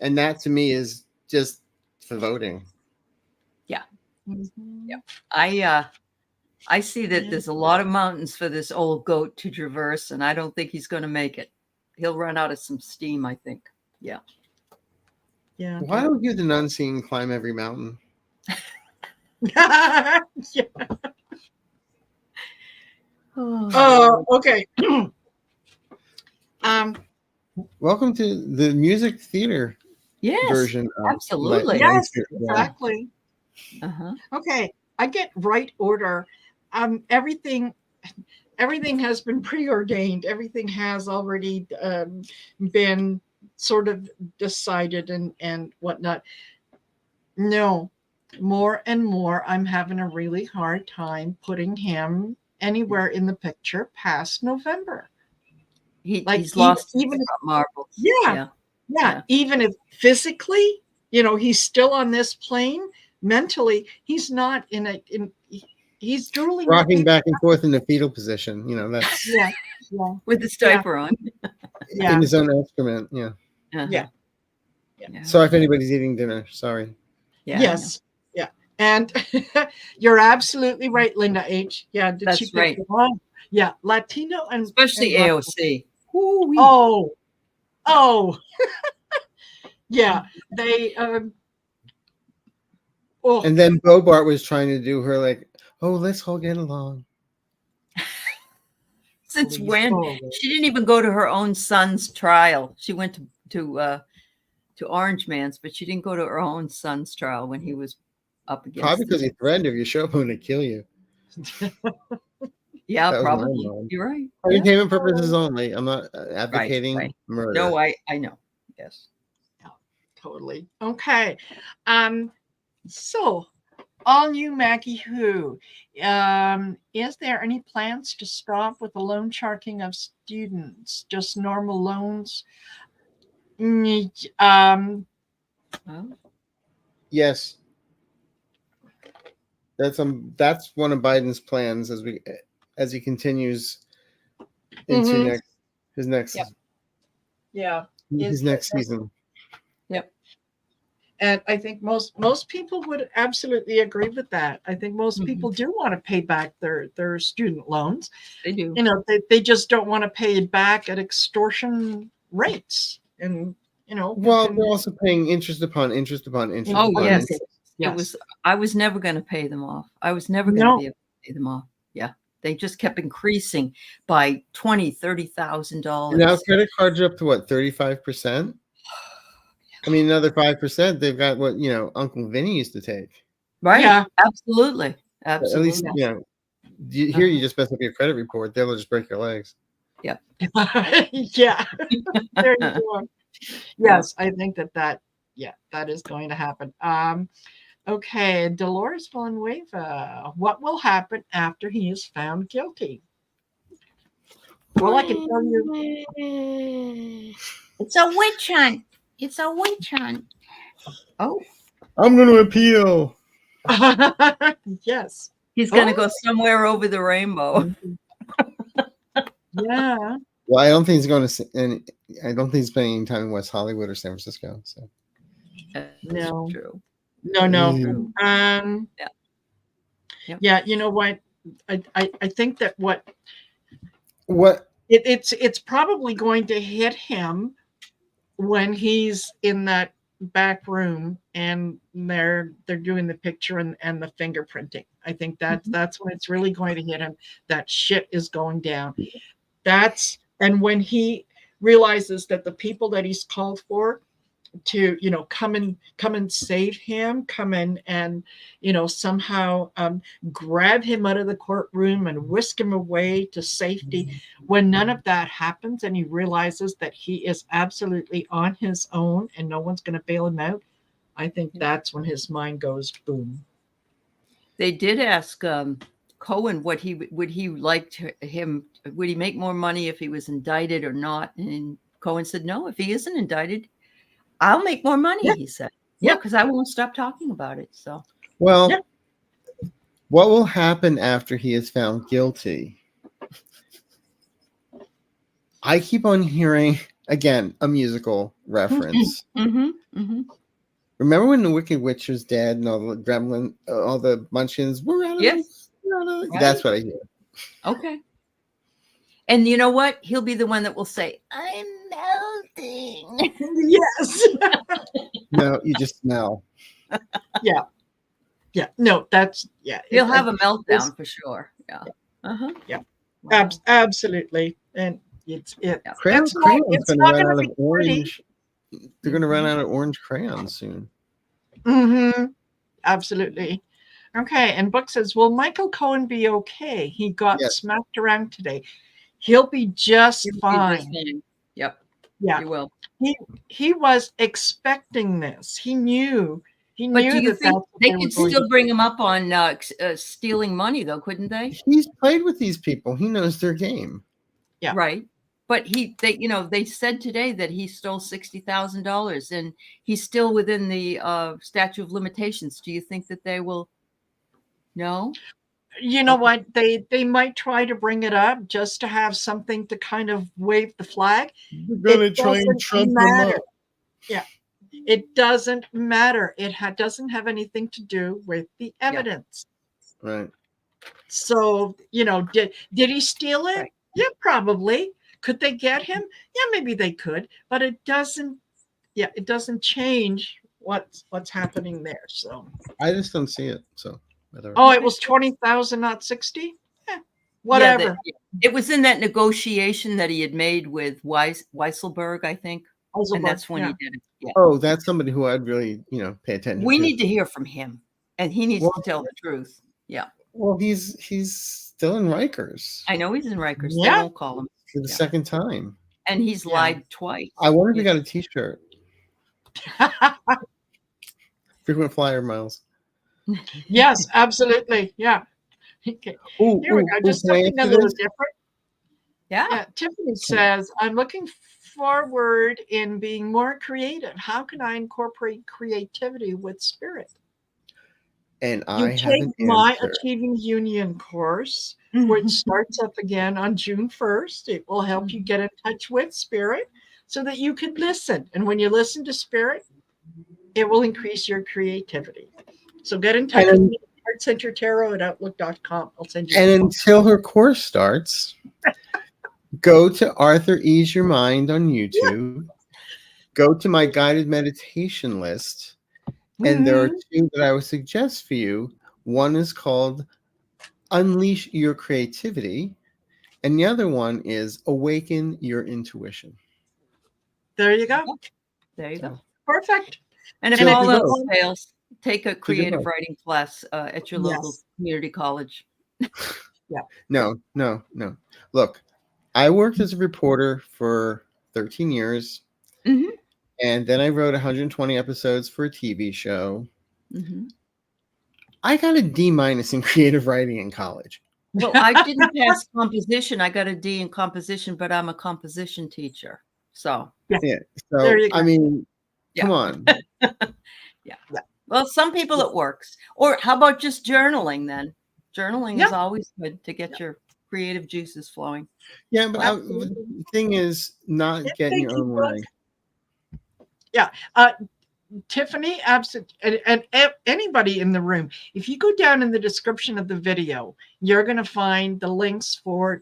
And that to me is just for voting. Yeah. Mm-hmm. Yeah. I see that there's a lot of mountains for this old goat to traverse, and I don't think he's going to make it. He'll run out of some steam, I think. Yeah. Yeah. Why don't you, the unseen, climb every mountain? Yeah. Oh, okay. Welcome to the music theater version. Absolutely. Yes, exactly. Okay, I get right order. Everything has been preordained. Everything has already been sort of decided and whatnot. No, more and more, I'm having a really hard time putting him anywhere in the picture past November. He's lost even marbles. Yeah. Even if physically, he's still on this plane, mentally, he's not he's drooling, rocking back and forth in the fetal position. That's with the diaper on. In his own excrement. Yeah. Sorry if anybody's eating dinner. Sorry. Yeah. Yes. Yeah. And you're absolutely right, Linda H. Yeah. That's she right. Yeah. Latino and especially and AOC. Oh. Yeah. They And then Bobart was trying to do her like, let's all get along. Since when? She didn't even go to her own son's trial. She went to Orange Man's, but she didn't go to her own son's trial when he was up against. Probably because he threatened if you show up, I'm going to kill you. Yeah, probably. You're right. Entertainment purposes only. I'm not advocating murder. No, I know. Yes. Yeah, totally. Okay. So, all new Maggie Who. Is there any plans to stop with the loan sharking of students? Just normal loans? Yes. That's one of Biden's plans as he continues into his next season. Yep. And I think most people would absolutely agree with that. I think most people do want to pay back their student loans. They do. You know, they just don't want to pay it back at extortion rates. And you know, well, they're also paying interest upon interest upon interest. Oh, upon yes. interest. Yes. I was never going to pay them off. I was never going to be able to pay them off. Yeah. They just kept increasing by $20,000, $30,000. Now credit cards are up to what, 35%? I mean, another 5%. They've got what, you know, Uncle Vinny used to take. Right. Yeah. Absolutely. Absolutely. At least, you know, here you just mess up your credit report. They'll just break your legs. Yep. Yeah. There you go. Yes, I think that is going to happen. Okay, Dolores Villanueva. What will happen after he is found guilty? Well, I can tell you. It's a witch hunt. It's a witch hunt. Oh. I'm going to appeal. Yes. He's going to go somewhere over the rainbow. Yeah. Well, I don't think he's going to, and I don't think he's spending any time in West Hollywood or San Francisco. So. No. True. No. Yeah. Yep. Yeah. You know what? I think that what it's probably going to hit him when he's in that back room and they're doing the picture and the fingerprinting. I think that's when it's really going to hit him. That shit is going down. And when he realizes that the people that he's called for to, you know, come and save him, come in and, you know, somehow grab him out of the courtroom and whisk him away to safety. When none of that happens and he realizes that he is absolutely on his own and no one's going to bail him out, I think that's when his mind goes boom. They did ask Cohen would he make more money if he was indicted or not, and Cohen said no. If he isn't indicted, I'll make more money. He said, because I won't stop talking about it. So, well, what will happen after he is found guilty? I keep on hearing again a musical reference. Remember when the Wicked Witch was dead and all the gremlin, all the munchkins were out of it? Right. That's what I hear. Okay. And you know what? He'll be the one that will say, I'm melting. Yes. No, you just smell. Yeah. No, that's He'll have a meltdown for sure. Yeah. Yeah. Wow. Absolutely. And it's crayons going to run out of orange. They're going to run out of orange crayons soon. Absolutely. Okay. And Book says, will Michael Cohen be okay? He got smacked around today. He'll be just fine. Yep. Yeah. He will. He was expecting this. He knew. But do you think they could still bring him up on stealing money, though, couldn't they? He's played with these people. He knows their game. Yeah. Right. But they said today that he stole $60,000 and he's still within the statute of limitations. Do you think that they will? No. You know what? They might try to bring it up just to have something to kind of wave the flag. They're going to try and trump them up. Yeah. It doesn't matter. It doesn't have anything to do with the evidence. Yeah. Right. So, you know, did he steal it? Right. Yeah, probably. Could they get him? Yeah, maybe they could, but it doesn't change what's happening there. So I just don't see it. So it was 20,000, not 60. Yeah, whatever. It was in that negotiation that he had made with Weisselberg, I think. And that's when he did it. Yeah. Oh, that's somebody who I'd really, pay attention to. We need to hear from him, and he needs to tell the truth. Yeah. Well, he's still in Rikers. I know he's in Rikers. Yeah. They won't call him. For the second time. And he's lied twice. I wonder if he got a t-shirt. Frequent flyer miles. Yes, absolutely. Yeah. Okay. Here we go. Just something a little different. Yeah. Tiffany says, I'm looking forward in being more creative. How can I incorporate creativity with spirit? And I take my Achieving Union course, which starts up again on June 1st. It will help you get in touch with spirit so that you can listen. And when you listen to spirit, it will increase your creativity. So get in touch with me, heartcentertarot@outlook.com. I'll send you. And until her course starts, go to Arthur Ease Your Mind on YouTube. Go to my guided meditation list. And there are two that I would suggest for you. One is called Unleash Your Creativity. And the other one is Awaken Your Intuition. There you go. There you go. Perfect. And if all else fails, take a creative writing class at your local community college. No. Look, I worked as a reporter for 13 years. Mm-hmm. And then I wrote 120 episodes for a TV show. Mm-hmm. I got a D- in creative writing in college. Well, I didn't pass composition. I got a D in composition, but I'm a composition teacher. So yeah. So I mean, come on. Yeah. Well, some people it works. Or how about just journaling then? Journaling is always good to get your creative juices flowing. Yeah, but the thing is not getting your own way. Yeah. Tiffany, absolutely, and anybody in the room, if you go down in the description of the video, you're going to find the links for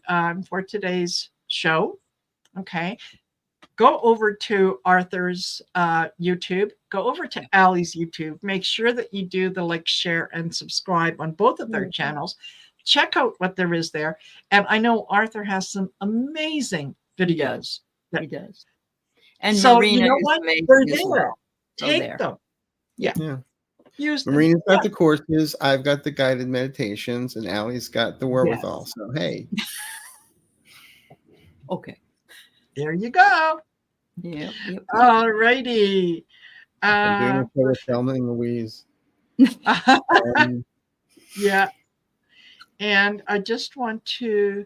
today's show. Okay. Go over to Arthur's YouTube. Go over to Aley's YouTube. Make sure that you do the like, share, and subscribe on both of their channels. Check out what there is there. And I know Arthur has some amazing videos. He does. And so Marina, you know what? They're there. Take them. Yeah. Use them. Marina's got the courses. I've got the guided meditations, and Aley's got the wherewithal. So hey. Okay. There you go. Yeah. All righty. I'm doing it for Thelma and Louise. Yeah. And I just want to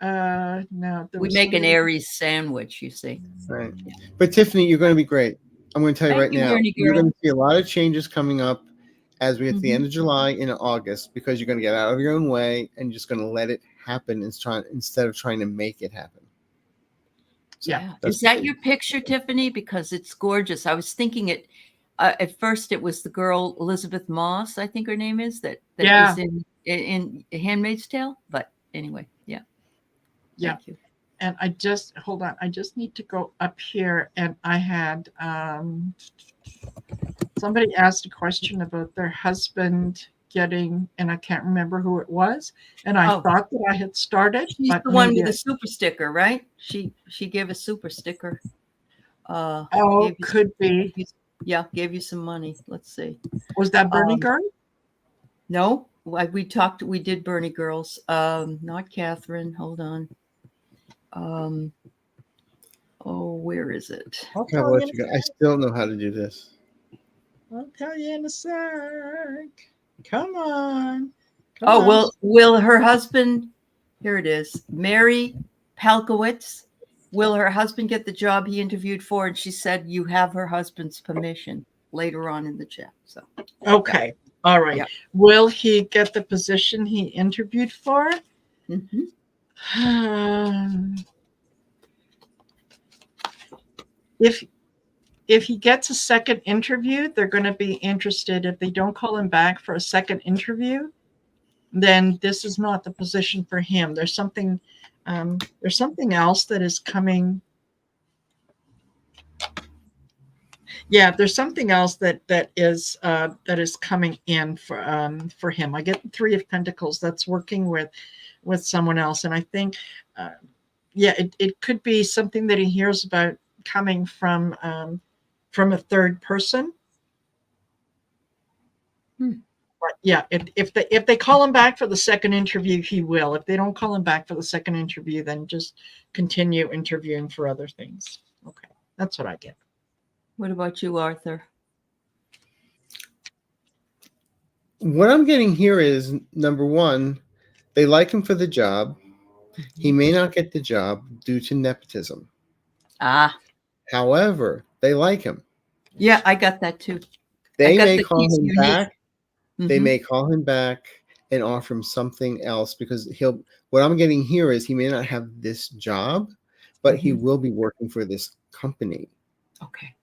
now we make an Aries sandwich, you see. Right. But Tiffany, you're going to be great. I'm going to tell you right now, you're going to see a lot of changes coming up as we get to the end of July and August, because you're going to get out of your own way and you're just going to let it happen instead of trying to make it happen. So yeah. Is that your picture, Tiffany? Because it's gorgeous. I was thinking it at first it was the girl Elizabeth Moss, I think her name is, that is in Handmaid's Tale. But anyway, yeah. Thank you. And I just hold on. I just need to go up here, and I had somebody asked a question about their husband getting, and I can't remember who it was, and I thought that I had started. She's the one with the super sticker, right? She gave a super sticker. Could be. Gave you some money. Let's see. Was that Bernie Girl? No, we did Bernie Girls. Not Catherine. Hold on. Where is it? I still know how to do this. I'll tell you in a sec. Come on. Will her husband, here it is, Mary Palkowitz, will her husband get the job he interviewed for? And she said, you have her husband's permission later on in the chat. So, okay. All right. Yeah. Will he get the position he interviewed for? Mm-hmm. If he gets a second interview, they're going to be interested. If they don't call him back for a second interview, then this is not the position for him. There's something else that is coming. Yeah, there's something else that is coming in for him. I get the Three of Pentacles. That's working with someone else, and I think it could be something that he hears about coming from a third person. But yeah, if they call him back for the second interview, he will. If they don't call him back for the second interview, then just continue interviewing for other things. Okay, that's what I get. What about you, Arthur? What I'm getting here is, number one, they like him for the job. He may not get the job due to nepotism. However, they like him. Yeah, I got that too. They may call him back. They may call him back and offer him something else, because what I'm getting here is he may not have this job, but he will be working for this company. Okay.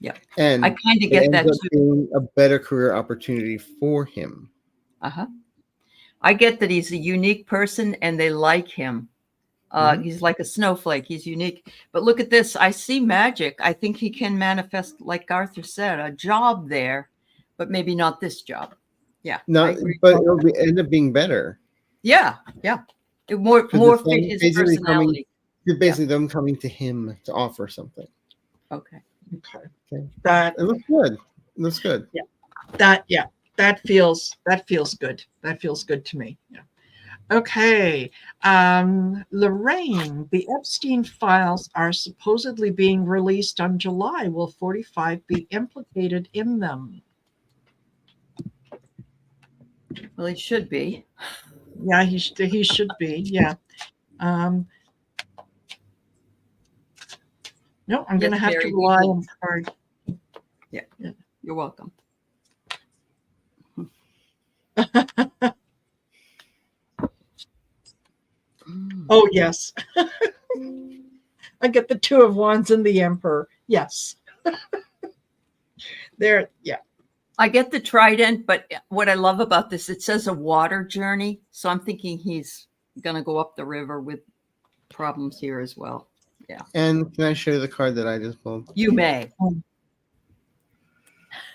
Yeah. And I kind of it get ends that up too. being a better career opportunity for him. I get that he's a unique person and they like him. He's like a snowflake. He's unique. But look at this. I see magic. I think he can manifest, like Arthur said, a job there, but maybe not this job. Yeah. No, but it'll end up being better. Yeah. Yeah. More fit his personality. Basically them coming to him to offer something. Okay. That it looks good. It looks good. Yeah. That feels good. That feels good to me. Yeah. Okay. Lorraine, the Epstein files are supposedly being released on July. Will 45 be implicated in them? Well, he should be. Yeah, he should be. Yeah. No, I'm going to have to rely on card. Yeah. You're welcome. Oh, yes. I get the Two of Wands and the Emperor. Yes. There, yeah. I get the trident, but what I love about this, it says a water journey. So I'm thinking he's going to go up the river with problems here as well. Yeah. And can I show you the card that I just pulled? You may.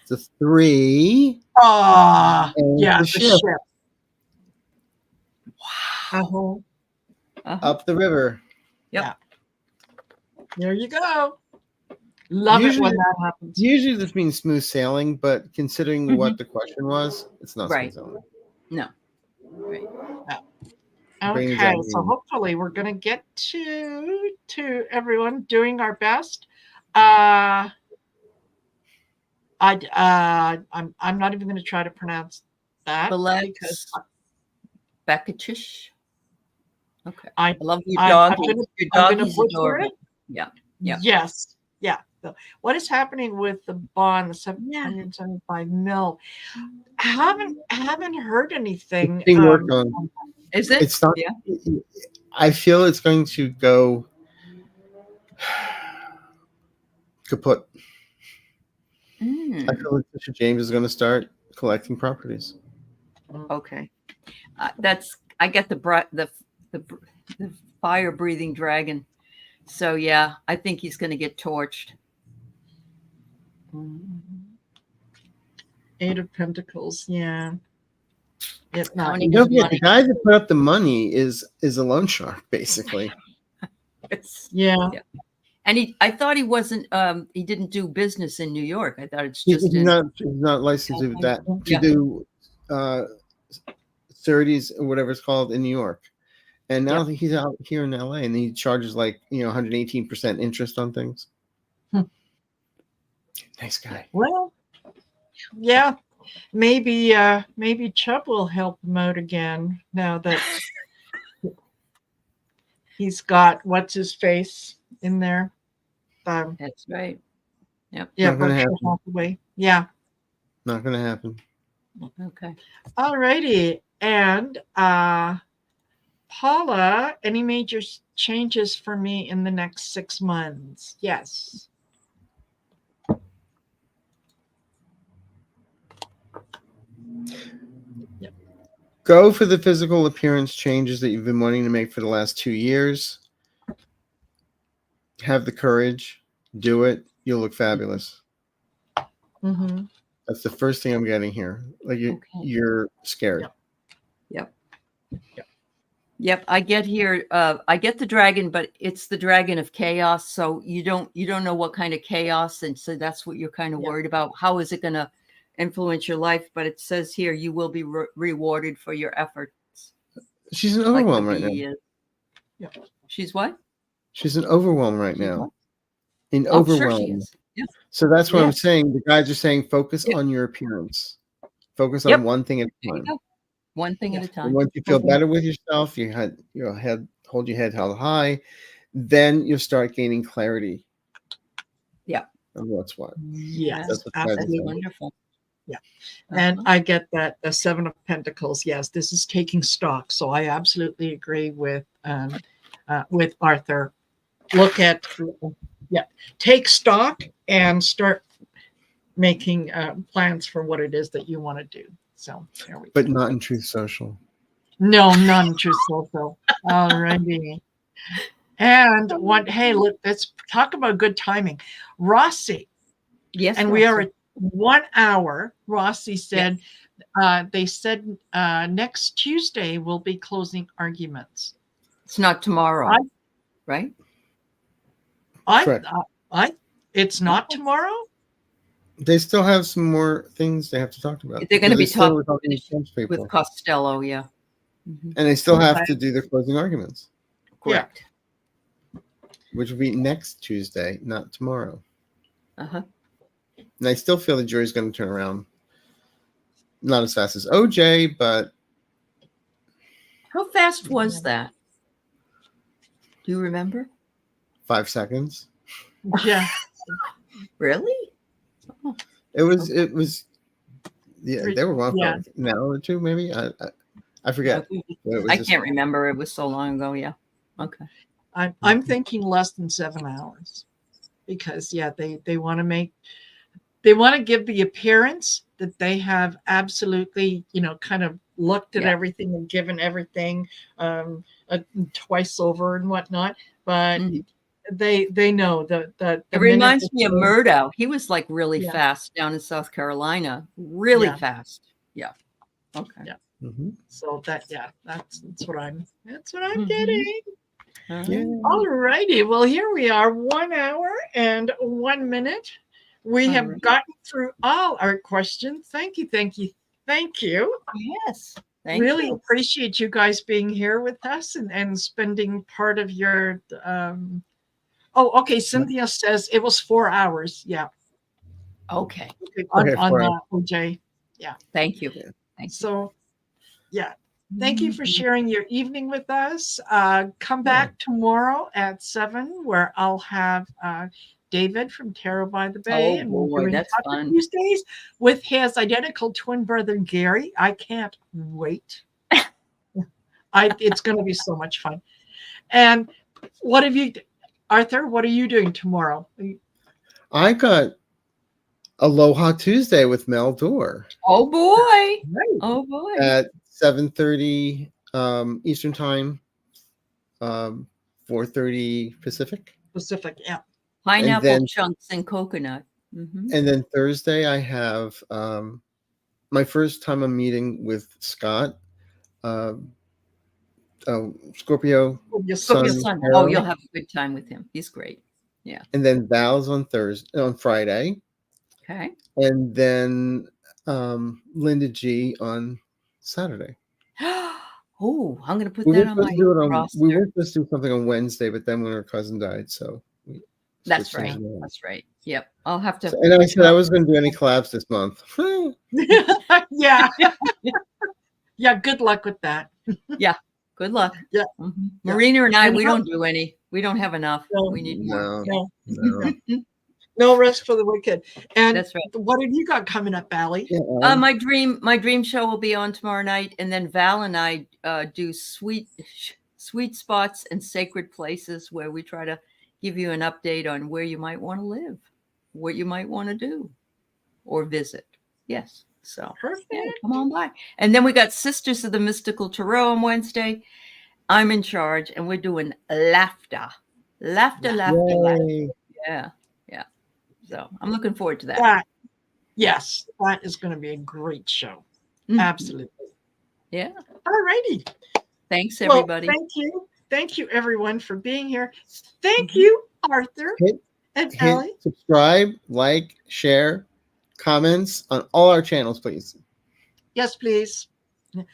It's a 3. Yeah, the ship. Wow. Up the river. Yep. Yeah. There you go. Love it when that happens. Usually this means smooth sailing, but considering what the question was, it's not smooth sailing. No. Right. Okay, so hopefully we're going to get to everyone doing our best. I'm not even going to try to pronounce that because Bakachish. Okay. I love your dog. Your dog is adorable. Yeah. Yes. Yeah. So what is happening with the bond, the 775 mil? Haven't heard anything. It's being worked on. Is it? It's not. Yeah. I feel it's going to go kaput. I feel like Mr. James is going to start collecting properties. Okay. I get the fire breathing dragon. So yeah, I think he's going to get torched. 8 of Pentacles. Yeah. Don't forget, the guy that put up the money is a loan shark, basically. Yeah. And I thought he wasn't. He didn't do business in New York. I thought it's just he's not licensed to do that. To do 30s or whatever it's called in New York. And now he's out here in LA, and he charges 118% interest on things. Nice guy. Well, yeah, maybe Chubb will help him out again now that he's got what's his face in there. That's right. Yep. Yeah. Yeah. Not gonna happen. Okay. All righty, and Paula, any major changes for me in the next 6 months? Yes. Go for the physical appearance changes that you've been wanting to make for the last 2 years. Have the courage. Do it. You'll look fabulous. That's the first thing I'm getting here. You're scared. Yep. I get here. I get the dragon, but it's the dragon of chaos. So you don't know what kind of chaos, and so that's what you're kind of worried about. How is it going to influence your life? But it says here you will be rewarded for your efforts. She's an overwhelm right now. Yeah. She's what? She's an overwhelm right now. In Oh, overwhelm. sure she is. Yeah. So that's what I'm saying. The guys are saying focus on your appearance. Focus on one thing at a time. One thing at a time. And once you feel better with yourself, hold your head held high, then you'll start gaining clarity. Yeah. Of what's what. Yes. That's absolutely wonderful. Yeah. And I get that the 7 of Pentacles. Yes, this is taking stock. So I absolutely agree with Arthur. Take stock and start making plans for what it is that you want to do. So there we go. But not in Truth Social. No, none in Truth Social. All righty. And hey, look, let's talk about good timing. Rossi. Yes. And we are at 1 hour. Rossi said, they said next Tuesday we'll be closing arguments. It's not tomorrow, right? It's not tomorrow. They still have some more things they have to talk about. They're going to be talking with Costello, yeah. Mm-hmm. And they still have to do their closing arguments. Correct. Yeah. Which will be next Tuesday, not tomorrow. Uh-huh. And I still feel the jury's going to turn around. Not as fast as OJ, but... How fast was that? Do you remember? 5 seconds. Yeah. Really? Oh. It was. Yeah, they were going for an hour or two, maybe. I forget. I can't remember. It was so long ago. Yeah. Okay. I'm thinking less than 7 hours, because they want to give the appearance that they have absolutely, kind of looked at everything and given everything twice over and whatnot, but. Mm-hmm. They know that it reminds me of Murdoch. He was like really fast down in South Carolina, really fast. Yeah. Okay. Yeah. Mm-hmm. So that's what I'm getting. Yeah. All righty. Well, here we are, 1 hour and 1 minute. We have gotten through all our questions. Thank you. Yes. Really appreciate you guys being here with us and spending part of your Oh, okay. Cynthia says it was 4 hours. Yeah. Okay. On OJ. Yeah. Thank you. So, thank you for sharing your evening with us. Come back tomorrow at 7, where I'll have David from Tarot by the Bay. Oh, boy, that's fun. Tuesdays with his identical twin brother, Gary. I can't wait. It's going to be so much fun. And Arthur, what are you doing tomorrow? I got Aloha Tuesday with Mel Dorr. Oh boy! Right. Oh boy! At 7:30 Eastern Time, 4:30 Pacific. Yeah. Pineapple chunks and coconut. Mm-hmm. And then Thursday, I have my first time I'm meeting with Scott. Scorpio Sun. Oh, you'll have a good time with him. He's great. Yeah. And then Val's on Friday. Okay. And then Linda G on Saturday. Oh, I'm going to put that on my roster. We were supposed to do something on Wednesday, but then when her cousin died, so that's right. That's right. Yep. I'll have to. And I said I was going to do any collabs this month. Yeah. Yeah. Good luck with that. Yeah. Good luck. Yeah. Mm-hmm. Marina and I, we don't do any. We don't have enough. No, we need more. No. No rest for the wicked. And that's right. What have you got coming up, Aley? Yeah, my dream show will be on tomorrow night, and then Val and I do sweet spots and sacred places, where we try to give you an update on where you might want to live, what you might want to do, or visit. Yes. So perfect. Yeah, come on by. And then we got Sisters of the Mystical Tarot on Wednesday. I'm in charge, and we're doing laughter. Yeah. So I'm looking forward to that. Yes, that is going to be a great show. Mm-hmm. Absolutely. Yeah. All righty. Thanks, everybody. Well, thank you, everyone, for being here. Thank you, Arthur and Aley. Subscribe, like, share, comments on all our channels, please. Yes, please.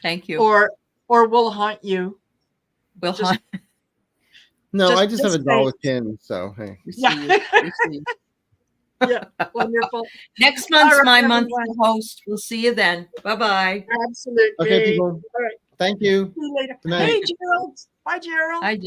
Thank you. Or we'll haunt you. We'll haunt. No, I just have a doll with Kim, so hey. Yeah, wonderful. Next month's my monthly host. We'll see you then. Bye-bye. Absolutely. Okay, people. All right. Thank you. See you later. Good night. Hey, Gerald. Bye, Gerald. Hi, Gerald.